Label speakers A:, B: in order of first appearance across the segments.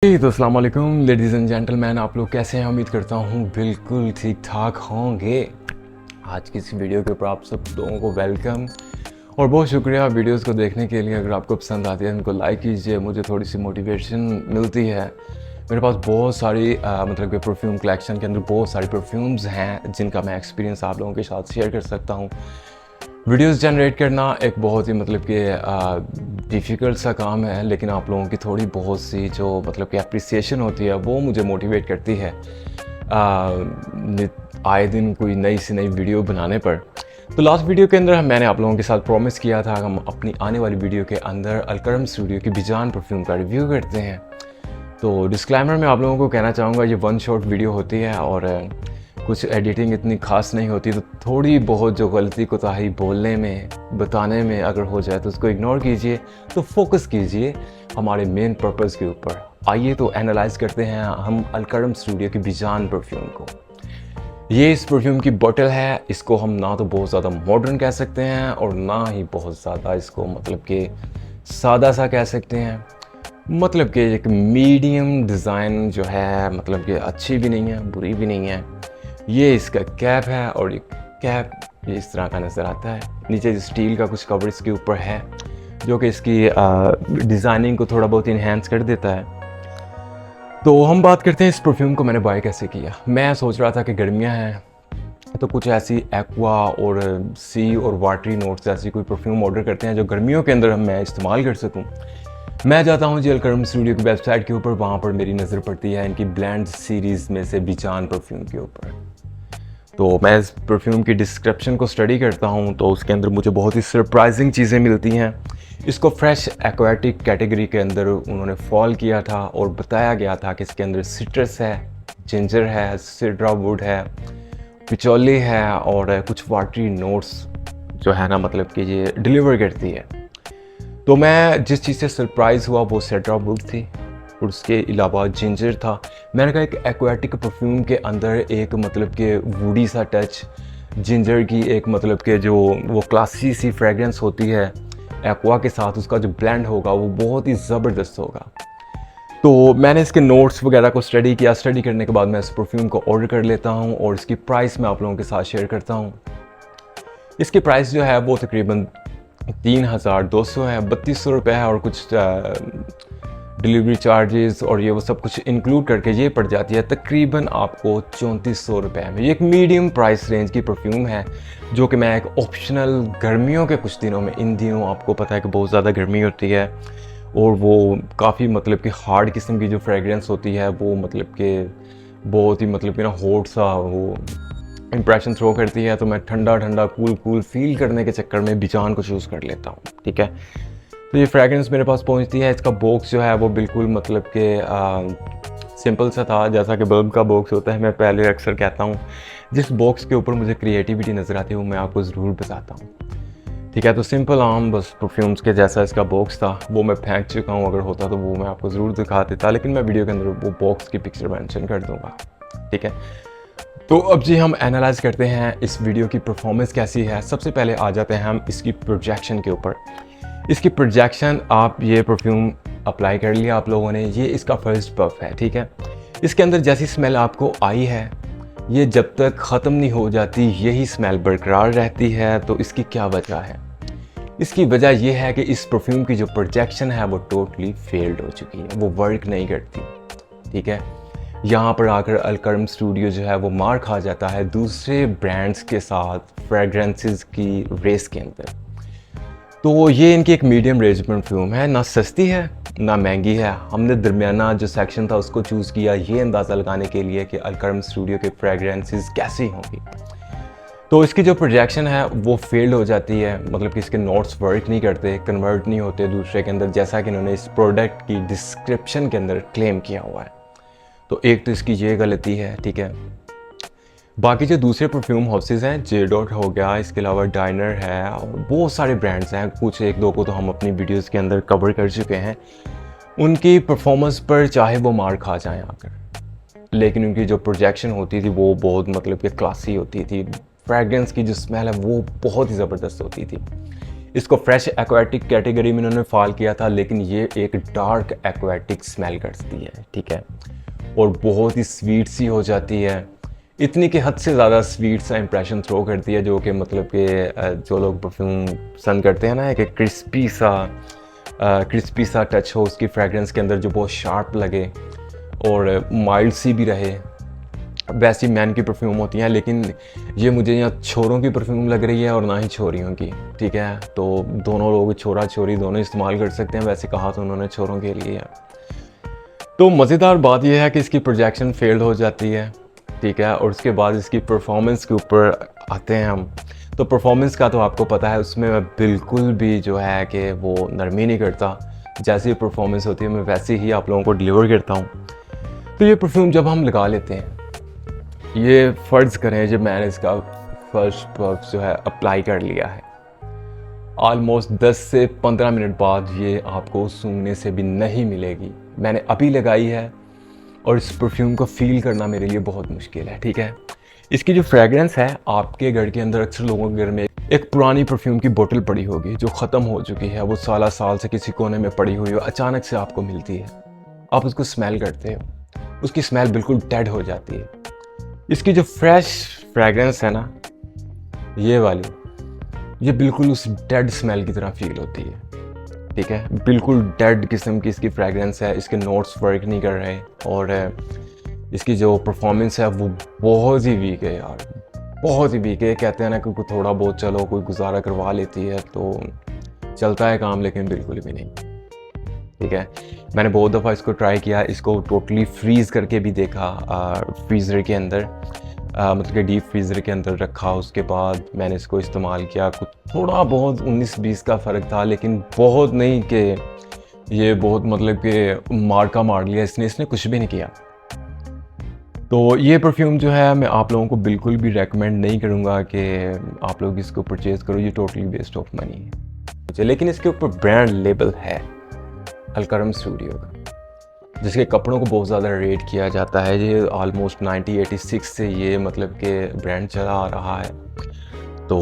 A: तो अस्सलाम वालेकुम लेडीज़ एंड जेंटलमैन, आप लोग कैसे हैं? उम्मीद करता हूँ बिल्कुल ठीक ठाक होंगे। आज की इस वीडियो के ऊपर आप सब लोगों को वेलकम और बहुत शुक्रिया वीडियोस को देखने के लिए। अगर आपको पसंद आती है इनको लाइक कीजिए, मुझे थोड़ी सी मोटिवेशन मिलती है। मेरे पास बहुत सारी मतलब कि परफ्यूम कलेक्शन के अंदर बहुत सारी परफ्यूम्स हैं जिनका मैं एक्सपीरियंस आप लोगों के साथ शेयर कर सकता हूँ। वीडियोस जनरेट करना एक बहुत ही मतलब कि डिफ़िकल्ट सा काम है, लेकिन आप लोगों की थोड़ी बहुत सी जो मतलब कि एप्रिसिएशन होती है वो मुझे मोटिवेट करती है आए दिन कोई नई से नई वीडियो बनाने पर। तो लास्ट वीडियो के अंदर मैंने आप लोगों के साथ प्रॉमिस किया था हम अपनी आने वाली वीडियो के अंदर अलकरम स्टूडियो की बिजान परफ्यूम का रिव्यू करते हैं। तो डिस्क्लेमर में आप लोगों को कहना चाहूँगा ये वन शॉट वीडियो होती है और कुछ एडिटिंग इतनी खास नहीं होती, तो थोड़ी बहुत जो गलती कोताही बोलने में बताने में अगर हो जाए तो उसको इग्नोर कीजिए। तो फोकस कीजिए हमारे मेन पर्पस के ऊपर। आइए तो एनालाइज करते हैं हम अलकरम स्टूडियो की बिजान परफ्यूम को। ये इस परफ्यूम की बॉटल है। इसको हम ना तो बहुत ज़्यादा मॉडर्न कह सकते हैं और ना ही बहुत ज़्यादा इसको मतलब कि सादा सा कह सकते हैं। मतलब कि एक मीडियम डिज़ाइन जो है, मतलब कि अच्छी भी नहीं है बुरी भी नहीं है। ये इसका कैप है और ये कैप ये इस तरह का नज़र आता है। नीचे स्टील का कुछ कवर इसके ऊपर है जो कि इसकी डिज़ाइनिंग को थोड़ा बहुत इन्हेंस कर देता है। तो हम बात करते हैं इस परफ्यूम को मैंने बाय कैसे किया। मैं सोच रहा था कि गर्मियाँ हैं तो कुछ ऐसी एक्वा और सी और वाटरी नोट्स ऐसी कोई परफ्यूम ऑर्डर करते हैं जो गर्मियों के अंदर मैं इस्तेमाल कर सकूं। मैं जाता हूं जी अलकरम स्टूडियो की वेबसाइट के ऊपर। वहाँ पर मेरी नज़र पड़ती है इनकी ब्लेंड सीरीज़ में से बिचान परफ्यूम के ऊपर। तो मैं इस परफ्यूम की डिस्क्रिप्शन को स्टडी करता हूँ तो उसके अंदर मुझे बहुत ही सरप्राइजिंग चीज़ें मिलती हैं। इसको फ्रेश एक्वाटिक कैटेगरी के अंदर उन्होंने फॉल किया था और बताया गया था कि इसके अंदर सिट्रस है, जिंजर है, सिड्रा वुड है, पिचौली है और कुछ वाटरी नोट्स जो है ना मतलब कि ये डिलीवर करती है। तो मैं जिस चीज़ से सरप्राइज़ हुआ वो सिड्रा वुड थी और उसके अलावा जिंजर था। मैंने कहा एक एक्वाटिक परफ्यूम के अंदर एक मतलब कि वुडी सा टच, जिंजर की एक मतलब कि जो वो क्लासी सी फ्रेगरेंस होती है एक्वा के साथ, उसका जो ब्लेंड होगा वो बहुत ही ज़बरदस्त होगा। तो मैंने इसके नोट्स वगैरह को स्टडी किया। स्टडी करने के बाद मैं इस परफ्यूम को ऑर्डर कर लेता हूँ और इसकी प्राइस मैं आप लोगों के साथ शेयर करता हूँ। इसकी प्राइस जो है वो तकरीबन 3200 है, 3200 रुपये है और कुछ डिलीवरी चार्जेस और ये वो सब कुछ इंक्लूड करके ये पड़ जाती है तकरीबन आपको 3400 रुपये में। ये एक मीडियम प्राइस रेंज की परफ्यूम है जो कि मैं एक ऑप्शनल गर्मियों के कुछ दिनों में, इन दिनों आपको पता है कि बहुत ज़्यादा गर्मी होती है और वो काफ़ी मतलब कि हार्ड किस्म की जो फ्रेगरेंस होती है वो मतलब कि बहुत ही मतलब कि ना हॉट सा वो इंप्रेशन थ्रो करती है। तो मैं ठंडा ठंडा कूल कूल फील करने के चक्कर में बिचान को चूज़ कर लेता हूँ, ठीक है। तो ये फ्रेगरेंस मेरे पास पहुँचती है। इसका बॉक्स जो है वो बिल्कुल मतलब कि सिंपल सा था, जैसा कि बल्ब का बॉक्स होता है। मैं पहले अक्सर कहता हूँ जिस बॉक्स के ऊपर मुझे क्रिएटिविटी नज़र आती है वो मैं आपको ज़रूर बताता हूँ, ठीक है। तो सिंपल आम बस परफ्यूम्स के जैसा इसका बॉक्स था, वो मैं फेंक चुका हूँ। अगर होता तो वो मैं आपको ज़रूर दिखा देता, लेकिन मैं वीडियो के अंदर वो बॉक्स की पिक्चर मेंशन कर दूँगा, ठीक है। तो अब जी हम एनालाइज करते हैं इस वीडियो की परफॉर्मेंस कैसी है। सबसे पहले आ जाते हैं हम इसकी प्रोजेक्शन के ऊपर। इसकी प्रोजेक्शन, आप ये परफ्यूम अप्लाई कर लिया आप लोगों ने, ये इसका फर्स्ट पफ है, ठीक है। इसके अंदर जैसी स्मेल आपको आई है ये जब तक ख़त्म नहीं हो जाती यही स्मेल बरकरार रहती है। तो इसकी क्या वजह है? इसकी वजह यह है कि इस परफ्यूम की जो प्रोजेक्शन है वो टोटली फेल्ड हो चुकी है, वो वर्क नहीं करती, ठीक है। यहाँ पर आकर अलकरम स्टूडियो जो है वो मार खा जाता है दूसरे ब्रांड्स के साथ फ्रेगरेंसेस की रेस के अंदर। तो ये इनकी एक मीडियम रेंज परफ्यूम है, ना सस्ती है ना महंगी है। हमने दरमियाना जो सेक्शन था उसको चूज़ किया ये अंदाज़ा लगाने के लिए कि अलकरम स्टूडियो के फ्रेगरेंसेस कैसी होंगी। तो इसकी जो प्रोजेक्शन है वो फेल्ड हो जाती है, मतलब कि इसके नोट्स वर्क नहीं करते, कन्वर्ट नहीं होते दूसरे के अंदर, जैसा कि इन्होंने इस प्रोडक्ट की डिस्क्रिप्शन के अंदर क्लेम किया हुआ है। तो एक तो इसकी ये गलती है, ठीक है। बाकी जो दूसरे परफ्यूम हाउसेज हैं, जे डॉट हो गया, इसके अलावा डाइनर है और बहुत सारे ब्रांड्स हैं, कुछ एक दो को तो हम अपनी वीडियोस के अंदर कवर कर चुके हैं। उनकी परफॉर्मेंस पर चाहे वो मार खा जाएं आकर, लेकिन उनकी जो प्रोजेक्शन होती थी वो बहुत मतलब कि क्लासी होती थी। फ्रैग्रेंस की जो स्मेल है वो बहुत ही ज़बरदस्त होती थी। इसको फ्रेश एक्वाटिक कैटेगरी में इन्होंने फॉल किया था, लेकिन ये एक डार्क एक्वाटिक स्मेल करती है, ठीक है, और बहुत ही स्वीट सी हो जाती है, इतनी कि हद से ज़्यादा स्वीट सा इंप्रेशन थ्रो करती है, जो कि मतलब कि जो लोग परफ्यूम पसंद करते हैं ना, कि क्रिस्पी सा टच हो उसकी फ्रेगरेंस के अंदर, जो बहुत शार्प लगे और माइल्ड सी भी रहे, वैसी मैन की परफ्यूम होती हैं। लेकिन ये मुझे यहाँ छोरों की परफ्यूम लग रही है और ना ही छोरियों की, ठीक है। तो दोनों लोग, छोरा छोरी दोनों इस्तेमाल कर सकते हैं, वैसे कहा तो उन्होंने छोरों के लिए है। तो मज़ेदार बात यह है कि इसकी प्रोजेक्शन फेल्ड हो जाती है, ठीक है, और उसके बाद इसकी परफॉर्मेंस के ऊपर आते हैं हम। तो परफॉर्मेंस का तो आपको पता है, उसमें मैं बिल्कुल भी जो है कि वो नरमी नहीं करता, जैसी परफॉर्मेंस होती है मैं वैसे ही आप लोगों को डिलीवर करता हूँ। तो ये परफ्यूम जब हम लगा लेते हैं, ये फ़र्ज़ करें जब मैंने इसका फर्स्ट पफ जो है अप्लाई कर लिया है, ऑलमोस्ट 10 से 15 मिनट बाद ये आपको सूंघने से भी नहीं मिलेगी। मैंने अभी लगाई है और इस परफ्यूम को फ़ील करना मेरे लिए बहुत मुश्किल है, ठीक है। इसकी जो फ्रेगरेंस है, आपके घर के अंदर अक्सर लोगों के घर में एक पुरानी परफ्यूम की बोतल पड़ी होगी जो ख़त्म हो चुकी है, वो साल से किसी कोने में पड़ी हुई हो, अचानक से आपको मिलती है, आप उसको स्मेल करते हो, उसकी स्मेल बिल्कुल डेड हो जाती है। इसकी जो फ्रेश फ्रेगरेंस है ना, ये वाली, ये बिल्कुल उस डेड स्मेल की तरह फील होती है, ठीक है, बिल्कुल डेड किस्म की इसकी फ्रेगरेंस है। इसके नोट्स वर्क नहीं कर रहे और इसकी जो परफॉर्मेंस है वो बहुत ही वीक है यार, बहुत ही वीक है। कहते हैं ना कि थोड़ा बहुत चलो कोई गुजारा करवा लेती है तो चलता है काम, लेकिन बिल्कुल भी नहीं, ठीक है। मैंने बहुत दफ़ा इसको ट्राई किया, इसको टोटली फ्रीज़ करके भी देखा फ्रीज़र के अंदर, मतलब कि डीप फ्रीज़र के अंदर रखा। उसके बाद मैंने इसको इस्तेमाल किया, कुछ थोड़ा बहुत 19-20 का फ़र्क था, लेकिन बहुत नहीं कि ये बहुत मतलब कि मार लिया इसने कुछ भी नहीं किया। तो ये परफ्यूम जो है मैं आप लोगों को बिल्कुल भी रेकमेंड नहीं करूँगा कि आप लोग इसको परचेज़ करो, ये टोटली वेस्ट ऑफ मनी है। लेकिन इसके ऊपर ब्रांड लेबल है अलकरम स्टूडियो का, जिसके कपड़ों को बहुत ज़्यादा रेट किया जाता है। ये ऑलमोस्ट 1986 से ये मतलब कि ब्रांड चला आ रहा है। तो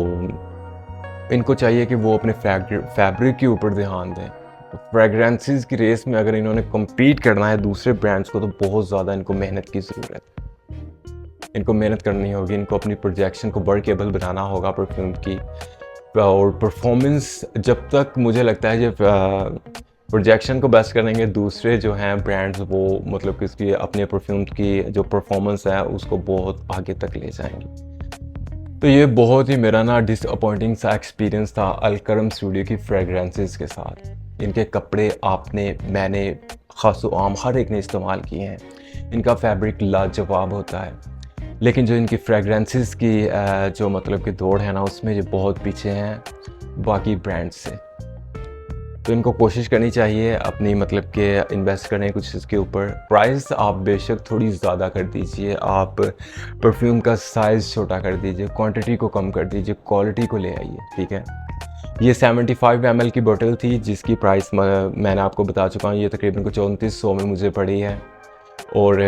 A: इनको चाहिए कि वो अपने फैब्रिक के ऊपर ध्यान दें। तो फ्रेगरेंसेस की रेस में अगर इन्होंने कम्पीट करना है दूसरे ब्रांड्स को, तो बहुत ज़्यादा इनको मेहनत की ज़रूरत है, इनको मेहनत करनी होगी, इनको अपनी प्रोजेक्शन को वर्केबल बनाना होगा परफ्यूम की। और परफॉर्मेंस जब तक मुझे लगता है जब प्रोजेक्शन को बेस्ट करेंगे दूसरे जो हैं ब्रांड्स, वो मतलब कि इसकी अपने परफ्यूम की जो परफॉर्मेंस है उसको बहुत आगे तक ले जाएंगे। तो ये बहुत ही मेरा ना डिसअपॉइंटिंग सा एक्सपीरियंस था अलकरम स्टूडियो की फ्रेगरेंसेस के साथ। इनके कपड़े मैंने खासो आम हर एक ने इस्तेमाल किए हैं, इनका फैब्रिक लाजवाब होता है, लेकिन जो इनकी फ्रेगरेंसेस की जो मतलब कि दौड़ है ना, उसमें ये बहुत पीछे हैं बाकी ब्रांड्स से। तो इनको कोशिश करनी चाहिए अपनी मतलब कि इन्वेस्ट करें कुछ इसके ऊपर। प्राइस आप बेशक थोड़ी ज़्यादा कर दीजिए, आप परफ्यूम का साइज़ छोटा कर दीजिए, क्वांटिटी को कम कर दीजिए, क्वालिटी को ले आइए, ठीक है। ये 75 ml की बोतल थी, जिसकी प्राइस मैंने आपको बता चुका हूँ, ये तकरीबन कुछ 2900 में मुझे पड़ी है। और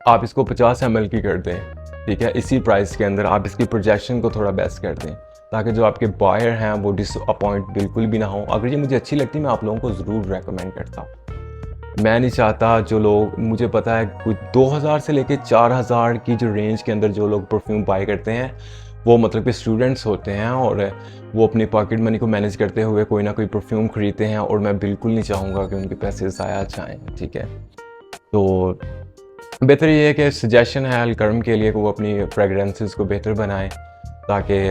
A: आप इसको 50 ml की कर दें, ठीक है, इसी प्राइस के अंदर आप इसकी प्रोजेक्शन को थोड़ा बेस्ट कर दें, ताकि जो आपके बायर हैं वो डिसअपॉइंट बिल्कुल भी ना हो। अगर ये मुझे अच्छी लगती मैं आप लोगों को ज़रूर रेकमेंड करता हूँ। मैं नहीं चाहता जो लोग, मुझे पता है कुछ 2000 से लेके 4000 की जो रेंज के अंदर जो लोग परफ्यूम बाय करते हैं वो मतलब कि स्टूडेंट्स होते हैं और वो अपनी पॉकेट मनी को मैनेज करते हुए कोई ना कोई परफ्यूम ख़रीदते हैं, और मैं बिल्कुल नहीं चाहूँगा कि उनके पैसे ज़ाया जाएँ, ठीक है। तो बेहतर ये है कि सजेशन है अलकरम के लिए कि वो अपनी फ्रेगरेंसेस को बेहतर बनाएं, ताकि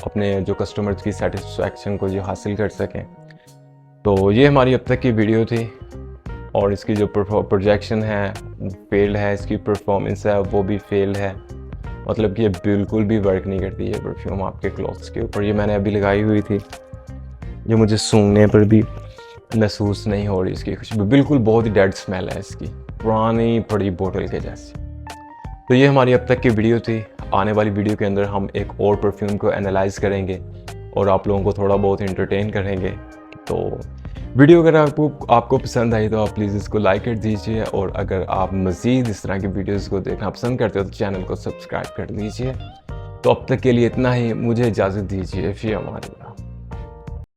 A: अपने जो कस्टमर्स की सेटिस्फेक्शन को जो हासिल कर सकें। तो ये हमारी अब तक की वीडियो थी, और इसकी जो प्रोजेक्शन है फेल्ड है, इसकी परफॉर्मेंस है वो भी फेल्ड है, मतलब कि ये बिल्कुल भी वर्क नहीं करती है परफ्यूम आपके क्लॉथ्स के ऊपर। ये मैंने अभी लगाई हुई थी, जो मुझे सूंघने पर भी महसूस नहीं हो रही इसकी खुशबू, बिल्कुल बहुत ही डेड स्मेल है इसकी, पुरानी पड़ी बोतल के जैसी। तो ये हमारी अब तक की वीडियो थी। आने वाली वीडियो के अंदर हम एक और परफ्यूम को एनालाइज करेंगे और आप लोगों को थोड़ा बहुत एंटरटेन करेंगे। तो वीडियो अगर आपको पसंद आई तो आप प्लीज़ इसको लाइक कर दीजिए, और अगर आप मज़ीद इस तरह की वीडियोस को देखना पसंद करते हो तो चैनल को सब्सक्राइब कर लीजिए। तो अब तक के लिए इतना ही, मुझे इजाज़त दीजिए, फ़ी अमान अल्लाह।